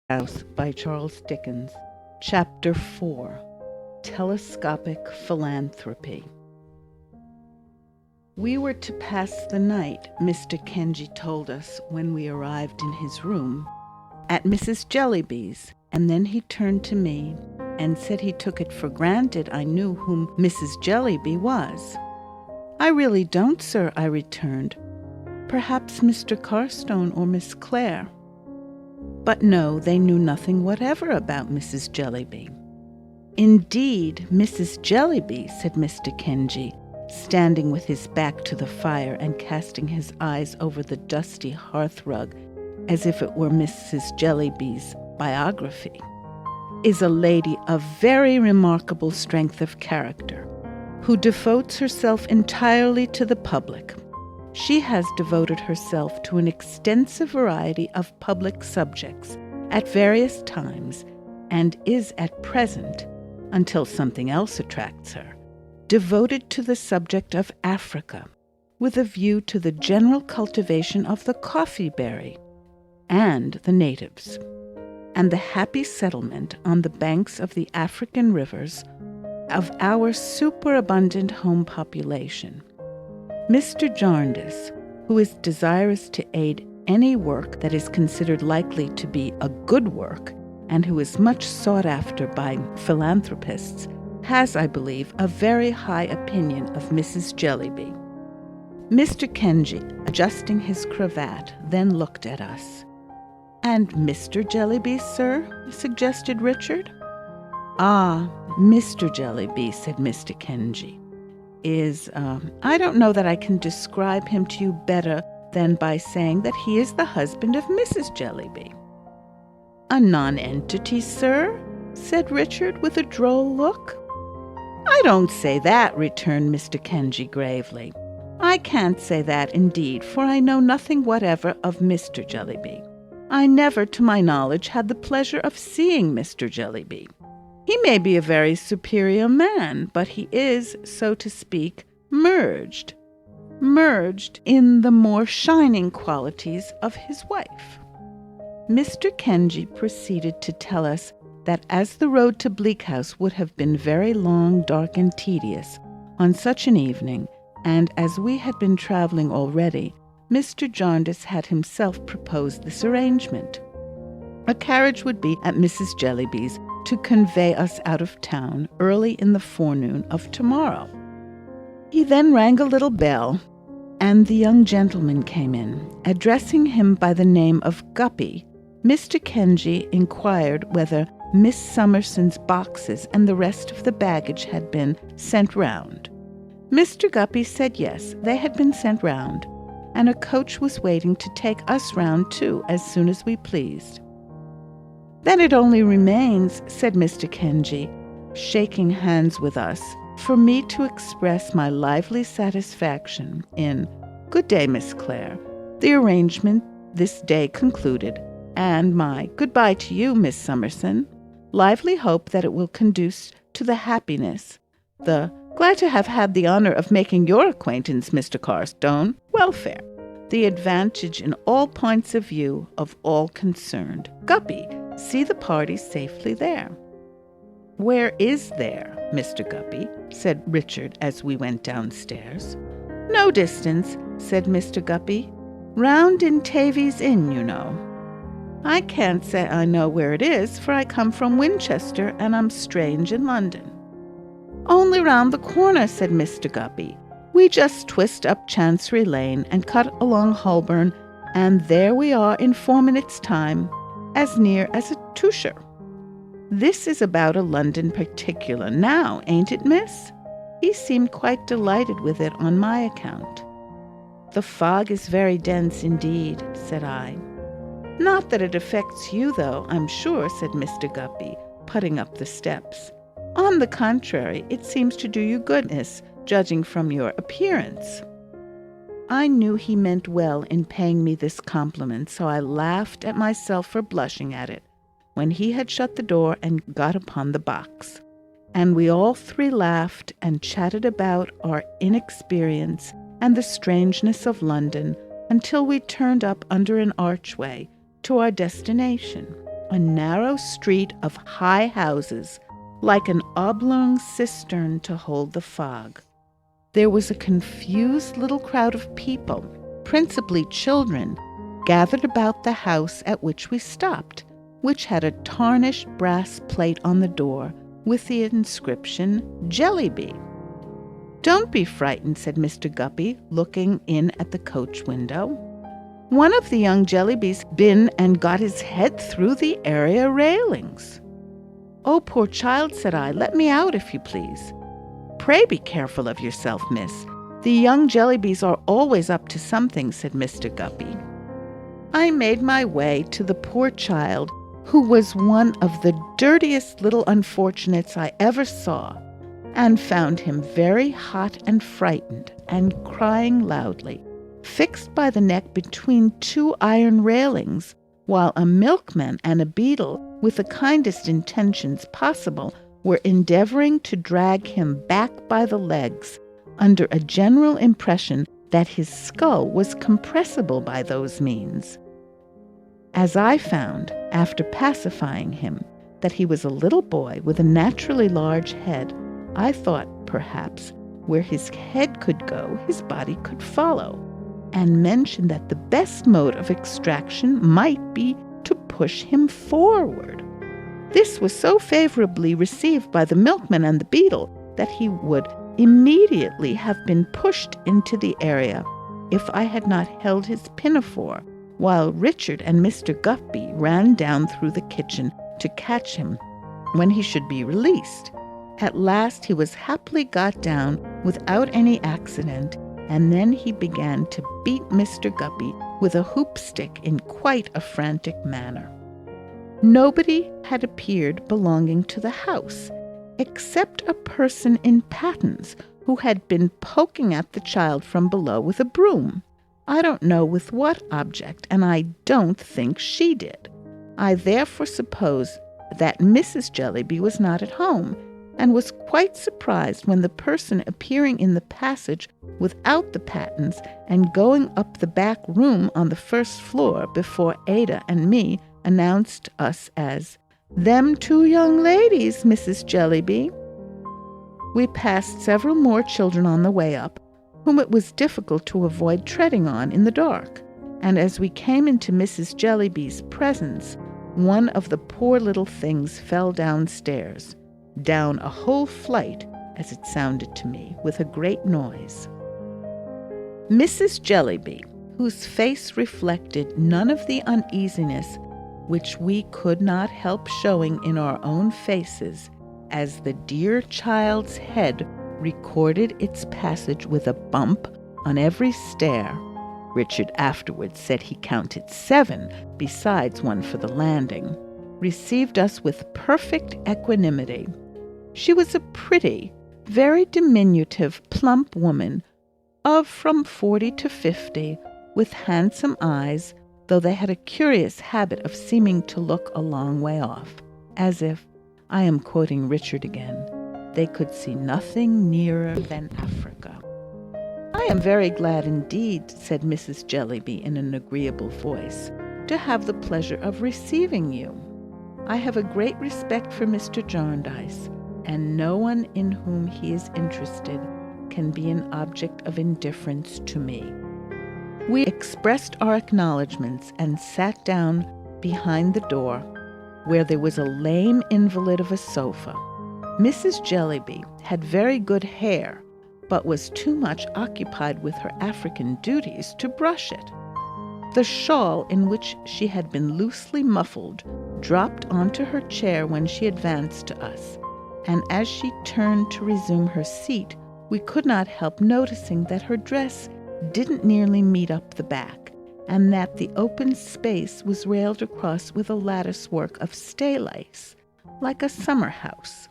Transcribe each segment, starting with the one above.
House by Charles Dickens. Chapter 4. Telescopic Philanthropy. We were to pass the night, Mr. Kenji told us when we arrived in his room, at Mrs. Jellyby's, and then he turned to me and said he took it for granted I knew whom Mrs. Jellyby was. "I really don't, sir," I returned. "Perhaps Mr. Carstone or Miss Clare." But no, they knew nothing whatever about Mrs. Jellyby. "Indeed, Mrs. Jellyby," said Mr. Kenji, standing with his back to the fire and casting his eyes over the dusty hearthrug as if it were Mrs. Jellyby's biography, "is a lady of very remarkable strength of character, who devotes herself entirely to the public. She has devoted herself to an extensive variety of public subjects at various times, and is at present, until something else attracts her, devoted to the subject of Africa, with a view to the general cultivation of the coffee berry and the natives, and the happy settlement on the banks of the African rivers of our superabundant home population. Mr. Jarndyce, who is desirous to aid any work that is considered likely to be a good work, and who is much sought after by philanthropists, has, I believe, a very high opinion of Mrs. Jellyby." Mr. Kenji, adjusting his cravat, then looked at us. "And Mr. Jellyby, sir?" suggested Richard. "Ah, Mr. Jellyby," said Mr. Kenji, I don't know that I can describe him to you better than by saying that he is the husband of Mrs. Jellyby." "A nonentity, sir?" said Richard with a droll look. "I don't say that," returned Mr. Kenji gravely. "I can't say that, indeed, for I know nothing whatever of Mr. Jellyby. I never, to my knowledge, had the pleasure of seeing Mr. Jellyby. He may be a very superior man, but he is, so to speak, merged in the more shining qualities of his wife." Mr. Kenji proceeded to tell us that as the road to Bleak House would have been very long, dark, and tedious on such an evening, and as we had been travelling already, Mr. Jarndyce had himself proposed this arrangement. A carriage would be at Mrs. Jellyby's to convey us out of town early in the forenoon of tomorrow. He then rang a little bell, and the young gentleman came in. Addressing him by the name of Guppy, Mr. Kenji inquired whether Miss Summerson's boxes and the rest of the baggage had been sent round. Mr. Guppy said yes, they had been sent round, and a coach was waiting to take us round too as soon as we pleased. "Then it only remains," said Mr. Kenji, shaking hands with us, "for me to express my lively satisfaction in, good day, Miss Clare, the arrangement this day concluded, and my good-bye to you, Miss Summerson, lively hope that it will conduce to the happiness, the glad to have had the honour of making your acquaintance, Mr. Carstone, welfare, the advantage in all points of view of all concerned. Guppy, see the party safely there." "Where is there, Mr. Guppy?" said Richard as we went downstairs. "No distance," said Mr. Guppy. "Round in Tavy's Inn, you know." "I can't say I know where it is, for I come from Winchester, and I'm strange in London." "Only round the corner," said Mr. Guppy. "We just twist up Chancery Lane and cut along Holborn, and there we are in 4 minutes' time, as near as a Toucher. This is about a London particular now, ain't it, miss?" He seemed quite delighted with it on my account. "The fog is very dense indeed," said I. "Not that it affects you, though, I'm sure," said Mr. Guppy, putting up the steps. "On the contrary, it seems to do you good, miss, judging from your appearance." I knew he meant well in paying me this compliment, so I laughed at myself for blushing at it, when he had shut the door and got upon the box. And we all three laughed and chatted about our inexperience and the strangeness of London until we turned up under an archway to our destination, a narrow street of high houses, like an oblong cistern to hold the fog. There was a confused little crowd of people, principally children, gathered about the house at which we stopped, which had a tarnished brass plate on the door with the inscription Jellyby. "Don't be frightened," said Mr. Guppy, looking in at the coach window. "One of the young Jellybys been and got his head through the area railings." "Oh, poor child," said I, "let me out, if you please." "Pray be careful of yourself, miss. The young Jellybys are always up to something," said Mr. Guppy. I made my way to the poor child, who was one of the dirtiest little unfortunates I ever saw, and found him very hot and frightened, and crying loudly, fixed by the neck between two iron railings, while a milkman and a beadle, with the kindest intentions possible, were endeavoring to drag him back by the legs, under a general impression that his skull was compressible by those means. As I found, after pacifying him, that he was a little boy with a naturally large head, I thought, perhaps, where his head could go, his body could follow, and mentioned that the best mode of extraction might be to push him forward. This was so favorably received by the milkman and the beadle that he would immediately have been pushed into the area if I had not held his pinafore, while Richard and Mr. Guppy ran down through the kitchen to catch him when he should be released. At last he was happily got down without any accident, and then he began to beat Mr. Guppy with a hoop stick in quite a frantic manner. Nobody had appeared belonging to the house, except a person in pattens who had been poking at the child from below with a broom. I don't know with what object, and I don't think she did. I therefore suppose that Mrs. Jellyby was not at home, and was quite surprised when the person appearing in the passage without the pattens and going up the back room on the first floor before Ada and me announced us as, "Them two young ladies, Mrs. Jellyby." We passed several more children on the way up, whom it was difficult to avoid treading on in the dark, and as we came into Mrs. Jellyby's presence, one of the poor little things fell downstairs, down a whole flight, as it sounded to me, with a great noise. Mrs. Jellyby, whose face reflected none of the uneasiness which we could not help showing in our own faces, as the dear child's head recorded its passage with a bump on every stair. Richard afterwards said he counted 7, besides one for the landing, received us with perfect equanimity. She was a pretty, very diminutive, plump woman, of from 40 to 50, with handsome eyes, though they had a curious habit of seeming to look a long way off, as if, I am quoting Richard again, they could see nothing nearer than Africa. "I am very glad indeed," said Mrs. Jellyby in an agreeable voice, "to have the pleasure of receiving you. I have a great respect for Mr. Jarndyce, and no one in whom he is interested can be an object of indifference to me." We expressed our acknowledgments and sat down behind the door, where there was a lame invalid of a sofa. Mrs. Jellyby had very good hair, but was too much occupied with her African duties to brush it. The shawl in which she had been loosely muffled dropped onto her chair when she advanced to us, and as she turned to resume her seat, we could not help noticing that her dress didn't nearly meet up the back, and that the open space was railed across with a lattice-work of stay-lace, like a summer house.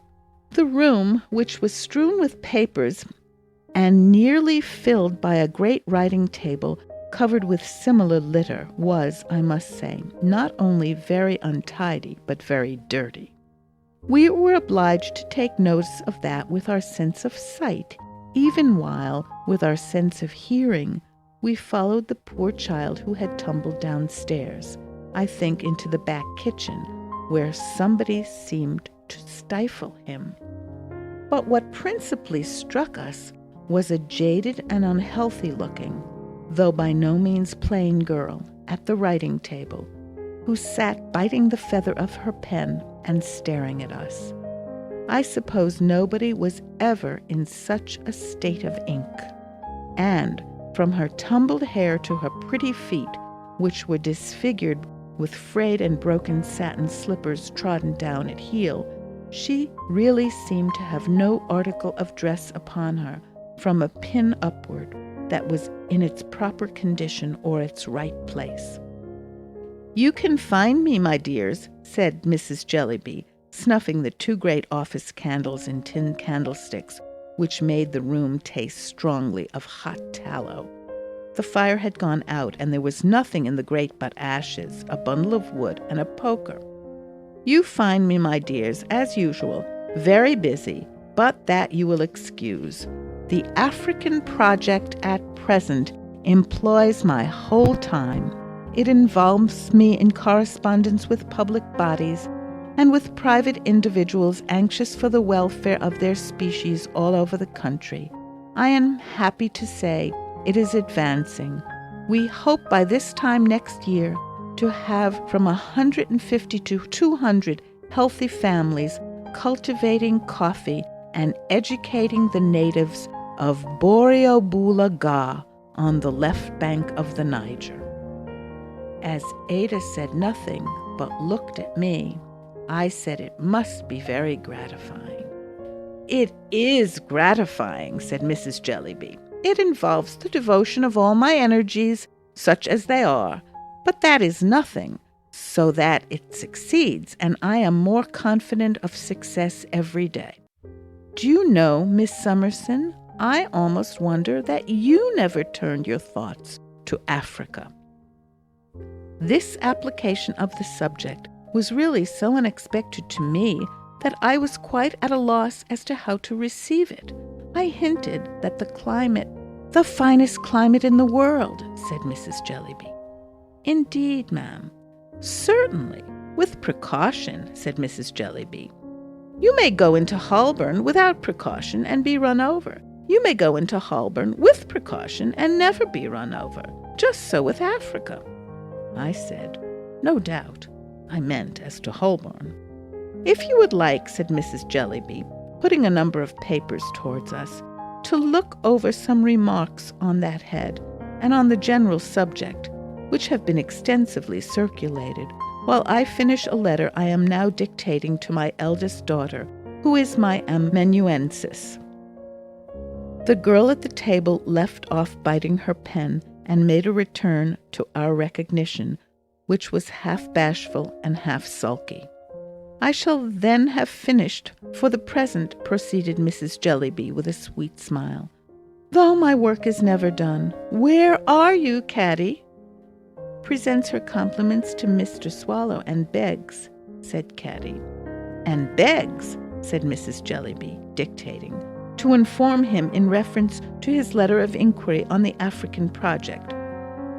The room, which was strewn with papers and nearly filled by a great writing table covered with similar litter, was, I must say, not only very untidy, but very dirty. We were obliged to take notice of that with our sense of sight, even while, with our sense of hearing, we followed the poor child who had tumbled downstairs, I think into the back kitchen, where somebody seemed to stifle him. But what principally struck us was a jaded and unhealthy-looking, though by no means plain girl, at the writing table, who sat biting the feather of her pen and staring at us. I suppose nobody was ever in such a state of ink. And from her tumbled hair to her pretty feet, which were disfigured with frayed and broken satin slippers trodden down at heel, she really seemed to have no article of dress upon her, from a pin upward, that was in its proper condition or its right place. "You can find me, my dears," said Mrs. Jellyby, snuffing the 2 great office candles in tin candlesticks, which made the room taste strongly of hot tallow. The fire had gone out, and there was nothing in the grate but ashes, a bundle of wood, and a poker. "You find me, my dears, as usual, very busy, but that you will excuse. The African project at present employs my whole time. It involves me in correspondence with public bodies and with private individuals anxious for the welfare of their species all over the country. I am happy to say it is advancing. We hope by this time next year to have from 150 to 200 healthy families cultivating coffee and educating the natives of Boreobula on the left bank of the Niger." As Ada said nothing but looked at me, I said it must be very gratifying. "It is gratifying," said Mrs. Jellyby. "It involves the devotion of all my energies, such as they are, but that is nothing, so that it succeeds, and I am more confident of success every day. Do you know, Miss Summerson, I almost wonder that you never turned your thoughts to Africa." This application of the subject was really so unexpected to me that I was quite at a loss as to how to receive it. I hinted that the climate, "The finest climate in the world," said Mrs. Jellyby. "Indeed, ma'am." "Certainly, with precaution," said Mrs. Jellyby. "You may go into Holborn without precaution and be run over. You may go into Holborn with precaution and never be run over. Just so with Africa." I said, "No doubt." I meant as to Holborn. "If you would like," said Mrs. Jellyby, putting a number of papers towards us, "to look over some remarks on that head, and on the general subject, which have been extensively circulated, while I finish a letter I am now dictating to my eldest daughter, who is my amanuensis." The girl at the table left off biting her pen and made a return to our recognition, which was half bashful and half sulky. "I shall then have finished for the present," proceeded Mrs. Jellyby with a sweet smile, "though my work is never done. Where are you, Caddy?" "Presents her compliments to Mr. Swallow and begs," said Caddy. "And begs," said Mrs. Jellyby, dictating, "to inform him in reference to his letter of inquiry on the African project.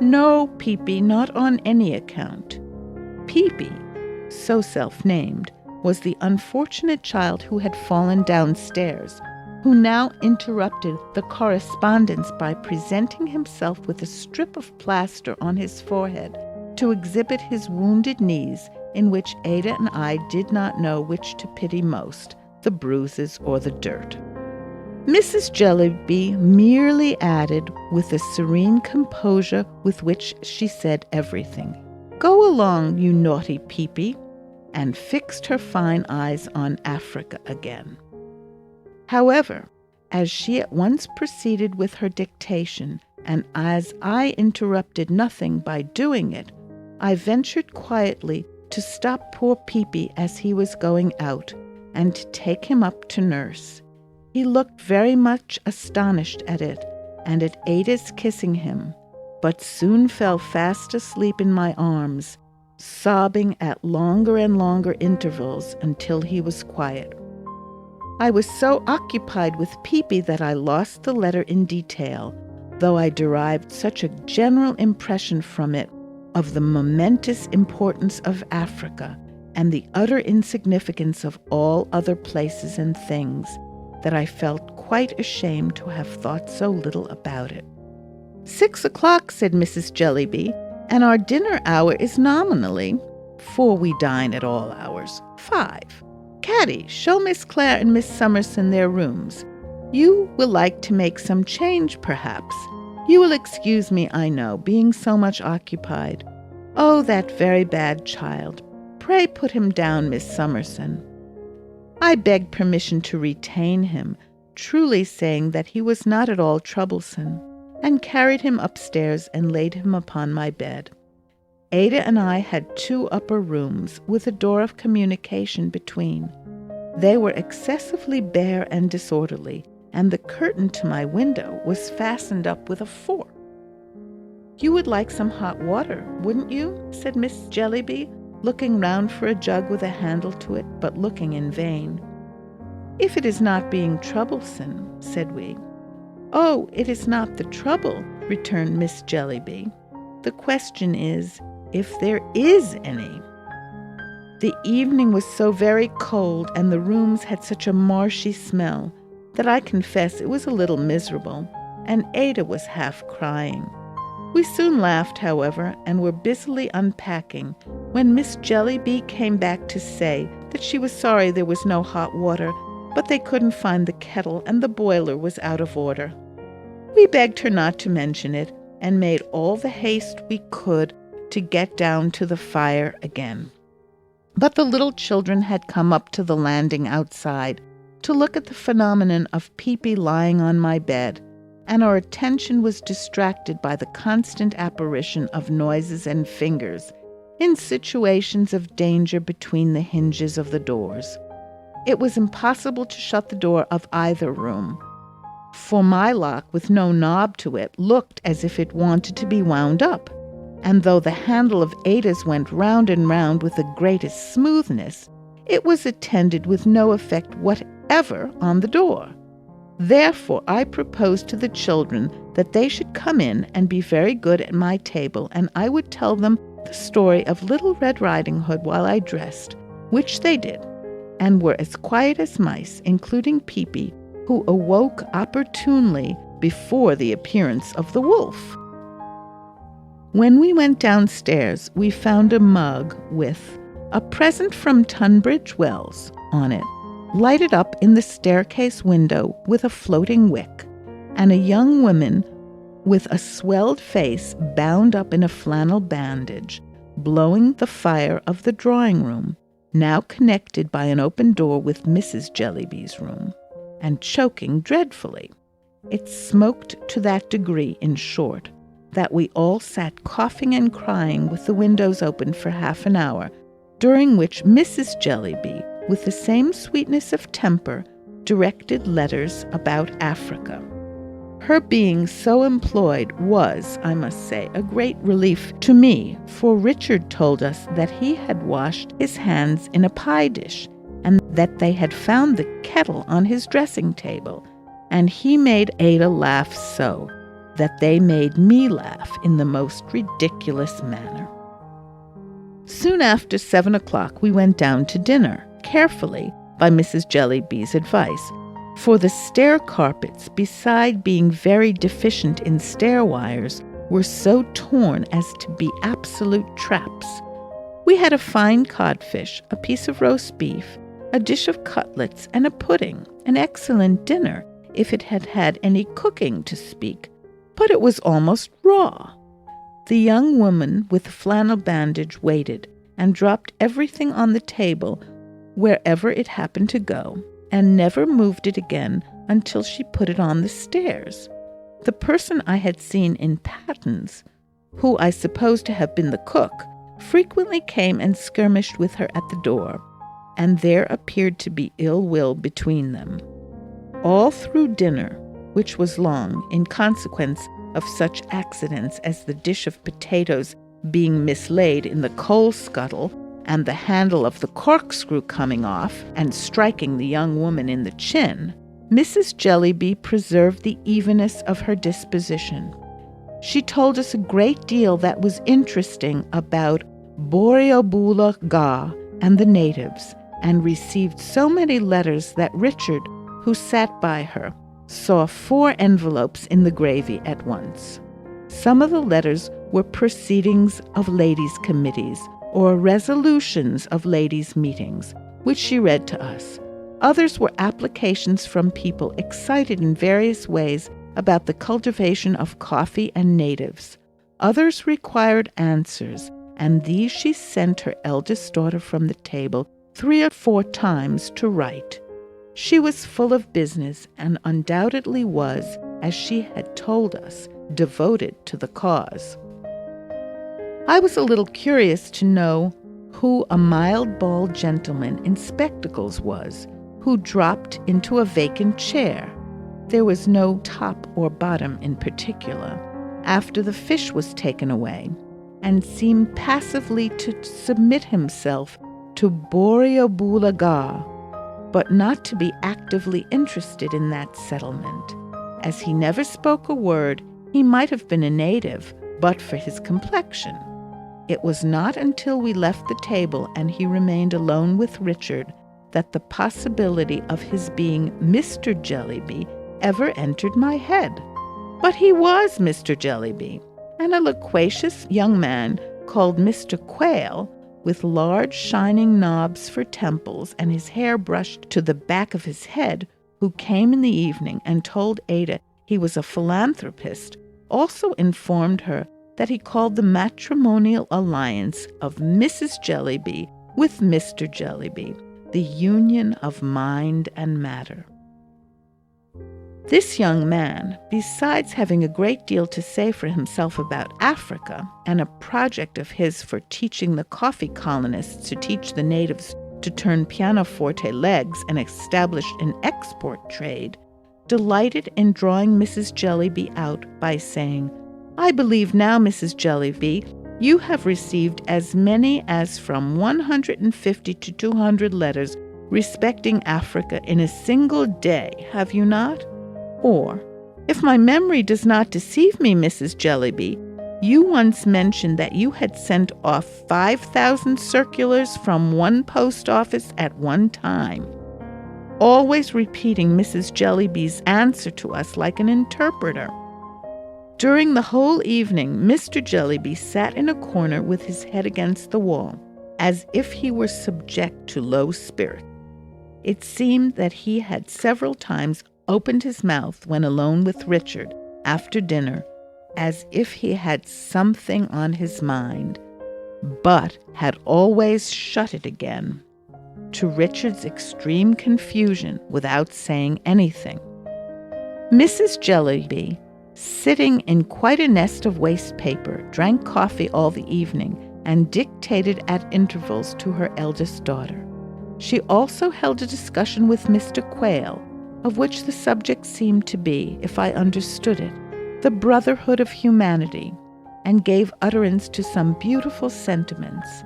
No, Peepy, not on any account." Peepy, so self-named, was the unfortunate child who had fallen downstairs, who now interrupted the correspondence by presenting himself with a strip of plaster on his forehead to exhibit his wounded knees, in which Ada and I did not know which to pity most, the bruises or the dirt. Mrs. Jellyby merely added, with the serene composure with which she said everything, "Go along, you naughty Peepy," and fixed her fine eyes on Africa again. However, as she at once proceeded with her dictation, and as I interrupted nothing by doing it, I ventured quietly to stop poor Peepy as he was going out, and to take him up to nurse. He looked very much astonished at it, and at Ada's kissing him, but soon fell fast asleep in my arms, sobbing at longer and longer intervals until he was quiet. I was so occupied with Peepy that I lost the letter in detail, though I derived such a general impression from it of the momentous importance of Africa, and the utter insignificance of all other places and things, that I felt quite ashamed to have thought so little about it. 6 o'clock, said Mrs. Jellyby, and our dinner hour is nominally, for we dine at all hours, 5. Caddy, show Miss Clare and Miss Summerson their rooms. You will like to make some change, perhaps. You will excuse me, I know, being so much occupied. Oh, that very bad child. Pray put him down, Miss Summerson. I begged permission to retain him, truly saying that he was not at all troublesome, and carried him upstairs and laid him upon my bed. Ada and I had 2 upper rooms with a door of communication between. They were excessively bare and disorderly, and the curtain to my window was fastened up with a fork. You would like some hot water, wouldn't you? Said Miss Jellyby, looking round for a jug with a handle to it, but looking in vain. If it is not being troublesome, said we. Oh, it is not the trouble, returned Miss Jellyby. The question is, if there is any. The evening was so very cold, and the rooms had such a marshy smell, that I confess it was a little miserable, and Ada was half crying. We soon laughed, however, and were busily unpacking, when Miss Jellyby came back to say that she was sorry there was no hot water, but they couldn't find the kettle, and the boiler was out of order. We begged her not to mention it, and made all the haste we could to get down to the fire again. But the little children had come up to the landing outside to look at the phenomenon of Peepy lying on my bed, and our attention was distracted by the constant apparition of noises and fingers in situations of danger between the hinges of the doors. It was impossible to shut the door of either room, for my lock, with no knob to it, looked as if it wanted to be wound up, and though the handle of Ada's went round and round with the greatest smoothness, it was attended with no effect whatever on the door. Therefore I proposed to the children that they should come in and be very good at my table, and I would tell them the story of Little Red Riding Hood while I dressed, which they did, and were as quiet as mice, including Peepy, who awoke opportunely before the appearance of the wolf. When we went downstairs, we found a mug with "A present from Tunbridge Wells" on it, lighted up in the staircase window with a floating wick, and a young woman with a swelled face bound up in a flannel bandage, blowing the fire of the drawing-room, now connected by an open door with Mrs. Jellyby's room, and choking dreadfully. It smoked to that degree, in short, that we all sat coughing and crying with the windows open for half an hour, during which Mrs. Jellyby, with the same sweetness of temper, directed letters about Africa. Her being so employed was, I must say, a great relief to me, for Richard told us that he had washed his hands in a pie dish, and that they had found the kettle on his dressing table, and he made Ada laugh so that they made me laugh in the most ridiculous manner. Soon after 7 o'clock we went down to dinner, carefully, by Mrs. Jellyby's advice, for the stair carpets, beside being very deficient in stair wires, were so torn as to be absolute traps. We had a fine codfish, a piece of roast beef, a dish of cutlets, and a pudding, an excellent dinner, if it had had any cooking to speak, but it was almost raw. The young woman with the flannel bandage waited, and dropped everything on the table wherever it happened to go, and never moved it again until she put it on the stairs. The person I had seen in pattens, who I supposed to have been the cook, frequently came and skirmished with her at the door, and there appeared to be ill will between them. All through dinner, which was long, in consequence of such accidents as the dish of potatoes being mislaid in the coal scuttle, and the handle of the corkscrew coming off and striking the young woman in the chin, Mrs. Jellyby preserved the evenness of her disposition. She told us a great deal that was interesting about Borrioboola Gha and the natives, and received so many letters that Richard, who sat by her, saw 4 envelopes in the gravy at once. Some of the letters were proceedings of ladies' committees or resolutions of ladies' meetings, which she read to us. Others were applications from people excited in various ways about the cultivation of coffee and natives. Others required answers, and these she sent her eldest daughter from the table 3 or 4 times to write. She was full of business, and undoubtedly was, as she had told us, devoted to the cause. I was a little curious to know who a mild bald gentleman in spectacles was, who dropped into a vacant chair. There was no top or bottom in particular, after the fish was taken away, and seemed passively to submit himself to Boreobulaga, but not to be actively interested in that settlement. As he never spoke a word, he might have been a native, but for his complexion. It was not until we left the table and he remained alone with Richard that the possibility of his being Mr. Jellyby ever entered my head. But he was Mr. Jellyby, and a loquacious young man called Mr. Quail, with large shining knobs for temples and his hair brushed to the back of his head, who came in the evening and told Ada he was a philanthropist, also informed her that he called the matrimonial alliance of Mrs. Jellyby with Mr. Jellyby the union of mind and matter. This young man, besides having a great deal to say for himself about Africa and a project of his for teaching the coffee colonists to teach the natives to turn pianoforte legs and establish an export trade, delighted in drawing Mrs. Jellyby out by saying, "I believe now, Mrs. Jellyby, you have received as many as from 150 to 200 letters respecting Africa in a single day, have you not? Or, if my memory does not deceive me, Mrs. Jellyby, you once mentioned that you had sent off 5,000 circulars from one post office at one time," always repeating Mrs. Jellyby's answer to us like an interpreter. During the whole evening, Mr. Jellyby sat in a corner with his head against the wall, as if he were subject to low spirit. It seemed that he had several times opened his mouth when alone with Richard after dinner, as if he had something on his mind, but had always shut it again, to Richard's extreme confusion, without saying anything. Mrs. Jellyby, sitting in quite a nest of waste paper, drank coffee all the evening and dictated at intervals to her eldest daughter. She also held a discussion with Mr. Quail, of which the subject seemed to be, if I understood it, the brotherhood of humanity, and gave utterance to some beautiful sentiments.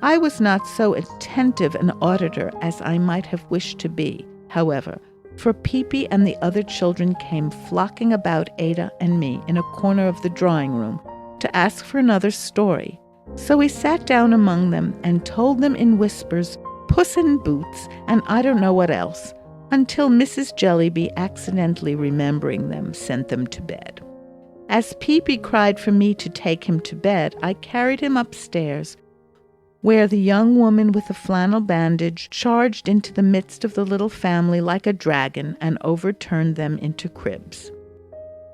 I was not so attentive an auditor as I might have wished to be, however, for Peepy and the other children came flocking about Ada and me in a corner of the drawing-room to ask for another story. So we sat down among them and told them in whispers Puss in Boots and I don't know what else, until Mrs. Jellyby, accidentally remembering them, sent them to bed. As Peepy cried for me to take him to bed, I carried him upstairs, where the young woman with the flannel bandage charged into the midst of the little family like a dragon and overturned them into cribs.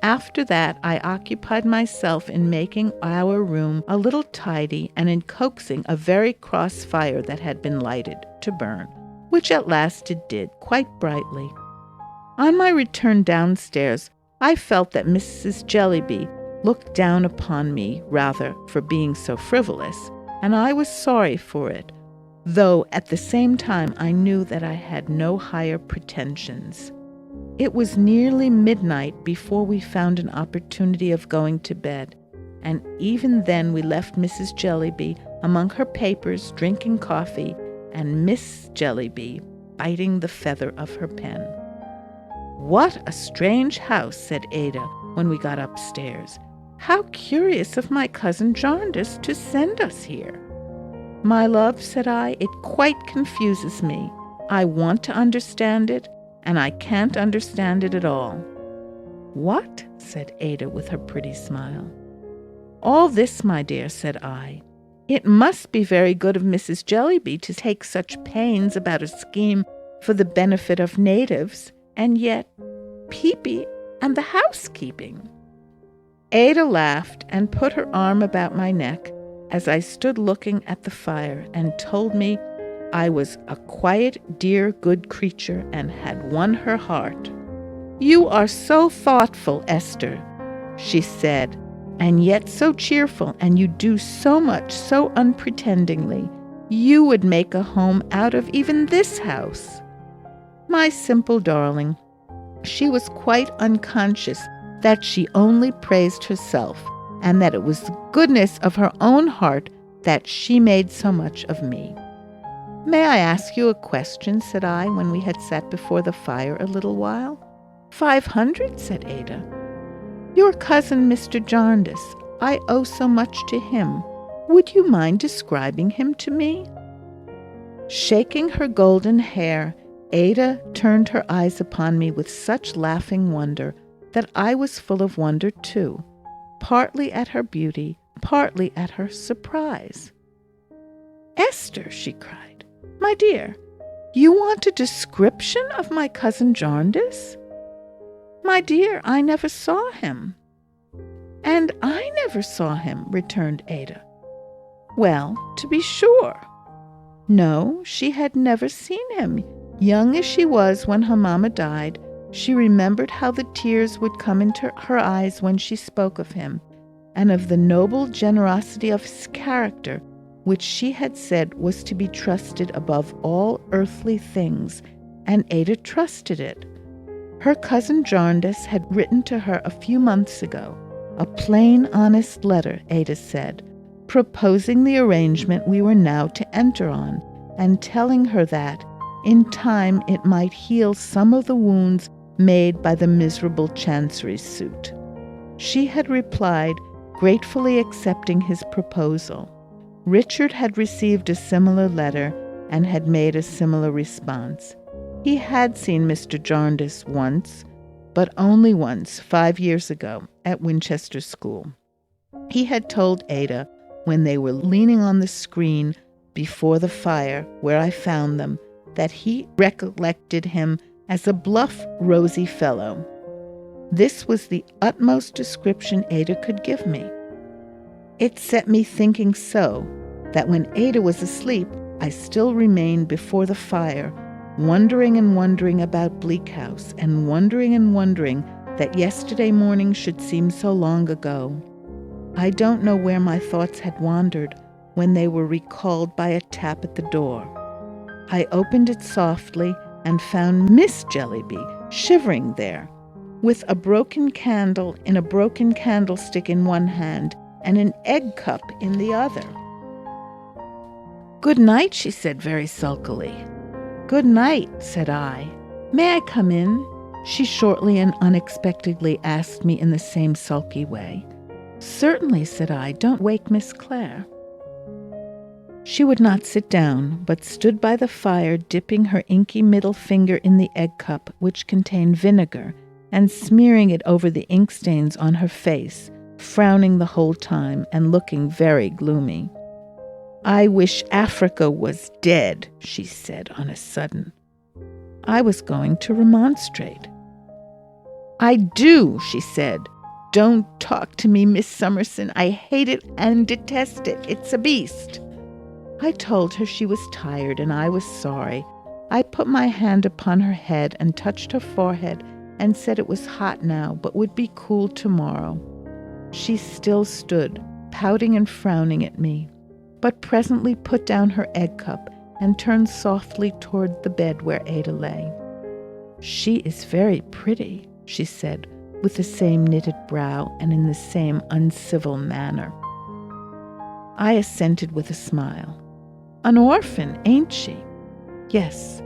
After that, I occupied myself in making our room a little tidy and in coaxing a very cross fire that had been lighted to burn, which at last it did, quite brightly. On my return downstairs, I felt that Mrs. Jellyby looked down upon me rather for being so frivolous, and I was sorry for it, though at the same time I knew that I had no higher pretensions. It was nearly midnight before we found an opportunity of going to bed, and even then we left Mrs. Jellyby among her papers drinking coffee, and Miss Jellyby biting the feather of her pen. "What a strange house," said Ada when we got upstairs. "How curious of my cousin Jarndyce to send us here." "My love," said I, "it quite confuses me. I want to understand it, and I can't understand it at all." "What?" said Ada with her pretty smile. "All this, my dear," said I. "It must be very good of Mrs. Jellyby to take such pains about a scheme for the benefit of natives, and yet Peepy and the housekeeping." Ada laughed and put her arm about my neck as I stood looking at the fire, and told me I was a quiet, dear, good creature and had won her heart. "You are so thoughtful, Esther," she said, "and yet so cheerful, and you do so much so unpretendingly. You would make a home out of even this house." My simple darling, she was quite unconscious that she only praised herself, and that it was the goodness of her own heart that she made so much of me. "May I ask you a question?" said I, when we had sat before the fire a little while. "500, said Ada. "Your cousin, Mr. Jarndyce. I owe so much to him. Would you mind describing him to me?" Shaking her golden hair, Ada turned her eyes upon me with such laughing wonder that I was full of wonder too, partly at her beauty, partly at her surprise. "Esther," she cried, "my dear, you want a description of my cousin Jarndyce?" "My dear, I never saw him." "And I never saw him," returned Ada. "Well, to be sure." No, she had never seen him. Young as she was when her mamma died, she remembered how the tears would come into her eyes when she spoke of him, and of the noble generosity of his character, which she had said was to be trusted above all earthly things, and Ada trusted it. Her cousin Jarndyce had written to her a few months ago, a plain, honest letter, Ada said, proposing the arrangement we were now to enter on, and telling her that, in time, it might heal some of the wounds made by the miserable Chancery suit. She had replied, gratefully accepting his proposal. Richard had received a similar letter and had made a similar response. He had seen Mr. Jarndyce once, but only once, 5 years ago, at Winchester School. He had told Ada, when they were leaning on the screen before the fire where I found them, that he recollected him as a bluff, rosy fellow. This was the utmost description Ada could give me. It set me thinking so, that when Ada was asleep, I still remained before the fire, wondering and wondering about Bleak House, and wondering that yesterday morning should seem so long ago. I don't know where my thoughts had wandered when they were recalled by a tap at the door. I opened it softly and found Miss Jellyby shivering there, with a broken candle in a broken candlestick in one hand and an egg cup in the other. "Good night," she said very sulkily. "Good night," said I. "May I come in?" she shortly and unexpectedly asked me in the same sulky way. "Certainly," said I. "Don't wake Miss Clare." She would not sit down, but stood by the fire dipping her inky middle finger in the egg cup, which contained vinegar, and smearing it over the ink stains on her face, frowning the whole time and looking very gloomy. "I wish Africa was dead," she said on a sudden. I was going to remonstrate. "I do," she said. "Don't talk to me, Miss Summerson. I hate it and detest it. It's a beast." I told her she was tired and I was sorry. I put my hand upon her head and touched her forehead and said it was hot now, but would be cool tomorrow. She still stood, pouting and frowning at me, but presently put down her egg cup and turned softly toward the bed where Ada lay. "She is very pretty," she said, with the same knitted brow and in the same uncivil manner. I assented with a smile. "An orphan, ain't she?" "Yes."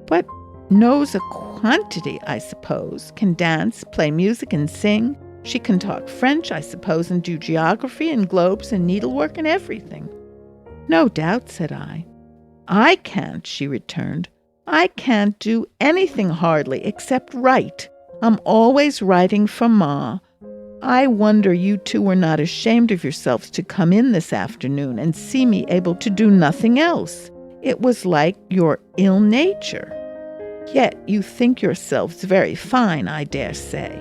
"But knows a quantity, I suppose. Can dance, play music, and sing. She can talk French, I suppose, and do geography and globes and needlework and everything." "No doubt," said I. "I can't," she returned. "I can't do anything hardly except write. I'm always writing for Ma. I wonder you two were not ashamed of yourselves to come in this afternoon and see me able to do nothing else. It was like your ill nature. Yet you think yourselves very fine, I dare say."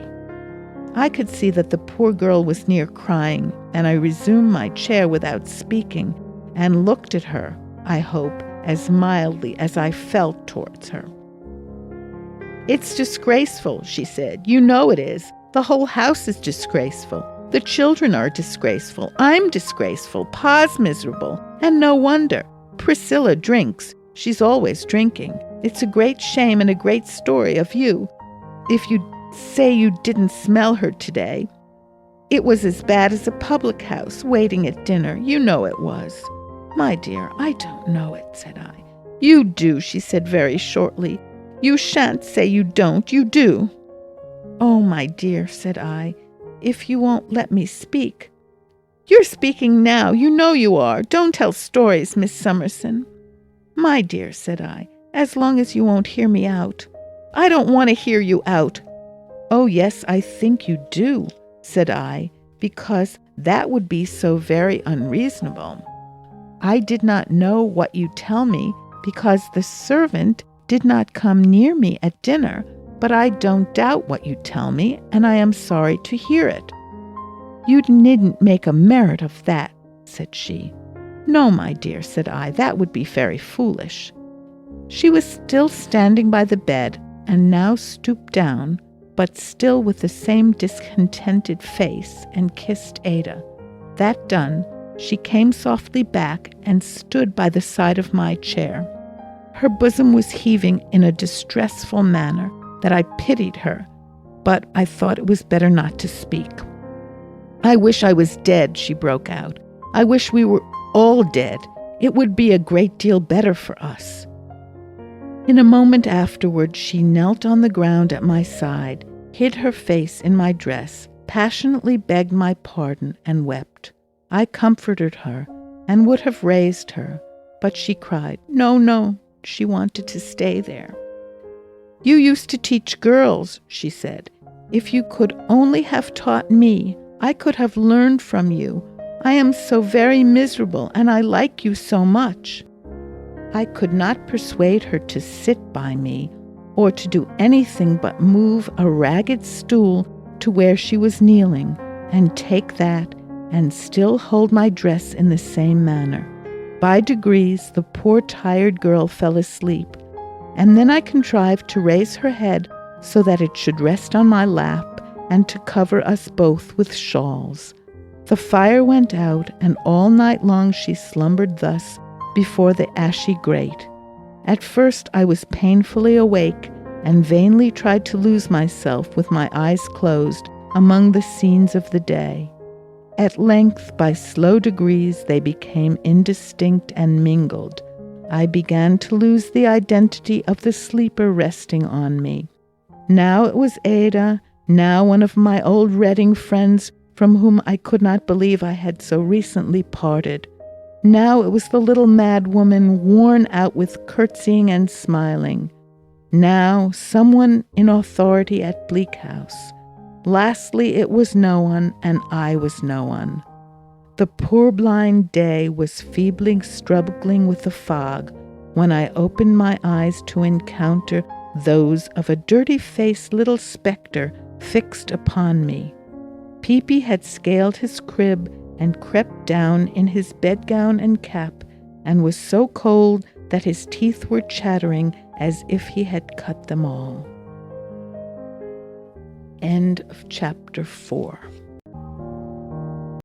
I could see that the poor girl was near crying, and I resumed my chair without speaking, and looked at her, I hope, as mildly as I felt towards her. "It's disgraceful," she said. "You know it is. The whole house is disgraceful. The children are disgraceful. I'm disgraceful. Pa's miserable. And no wonder. Priscilla drinks. She's always drinking. It's a great shame and a great story of you. If you say you didn't smell her today, it was as bad as a public house waiting at dinner. You know it was." "My dear, I don't know it," said I. "You do," she said very shortly. "You shan't say you don't. You do." "Oh, my dear," said I, "if you won't let me speak." "You're speaking now. You know you are. Don't tell stories, Miss Summerson." "My dear," said I, "as long as you won't hear me out." "I don't want to hear you out." "Oh, yes, I think you do," said I, "because that would be so very unreasonable. I did not know what you tell me because the servant did not come near me at dinner, but I don't doubt what you tell me, and I am sorry to hear it." "You needn't make a merit of that," said she. "No, my dear," said I, "that would be very foolish." She was still standing by the bed, and now stooped down, but still with the same discontented face, and kissed Ada. That done, she came softly back and stood by the side of my chair. Her bosom was heaving in a distressful manner that I pitied her, but I thought it was better not to speak. "I wish I was dead," she broke out. "I wish we were all dead. It would be a great deal better for us." In a moment afterward, she knelt on the ground at my side, hid her face in my dress, passionately begged my pardon, and wept. I comforted her, and would have raised her, but she cried, "No, no." She wanted to stay there. "You used to teach girls," she said. "If you could only have taught me, I could have learned from you. I am so very miserable, and I like you so much." I could not persuade her to sit by me, or to do anything but move a ragged stool to where she was kneeling, and take that, and still hold my dress in the same manner. By degrees, the poor tired girl fell asleep, and then I contrived to raise her head so that it should rest on my lap, and to cover us both with shawls. The fire went out, and all night long she slumbered thus before the ashy grate. At first I was painfully awake, and vainly tried to lose myself with my eyes closed among the scenes of the day. At length, by slow degrees, they became indistinct and mingled. I began to lose the identity of the sleeper resting on me. Now it was Ada, now one of my old Reading friends from whom I could not believe I had so recently parted. Now it was the little mad woman worn out with curtsying and smiling. Now someone in authority at Bleak House. Lastly, it was no one, and I was no one. The poor blind day was feebly struggling with the fog when I opened my eyes to encounter those of a dirty-faced little spectre fixed upon me. Peepy had scaled his crib and crept down in his bedgown and cap, and was so cold that his teeth were chattering as if he had cut them all. End of chapter 4.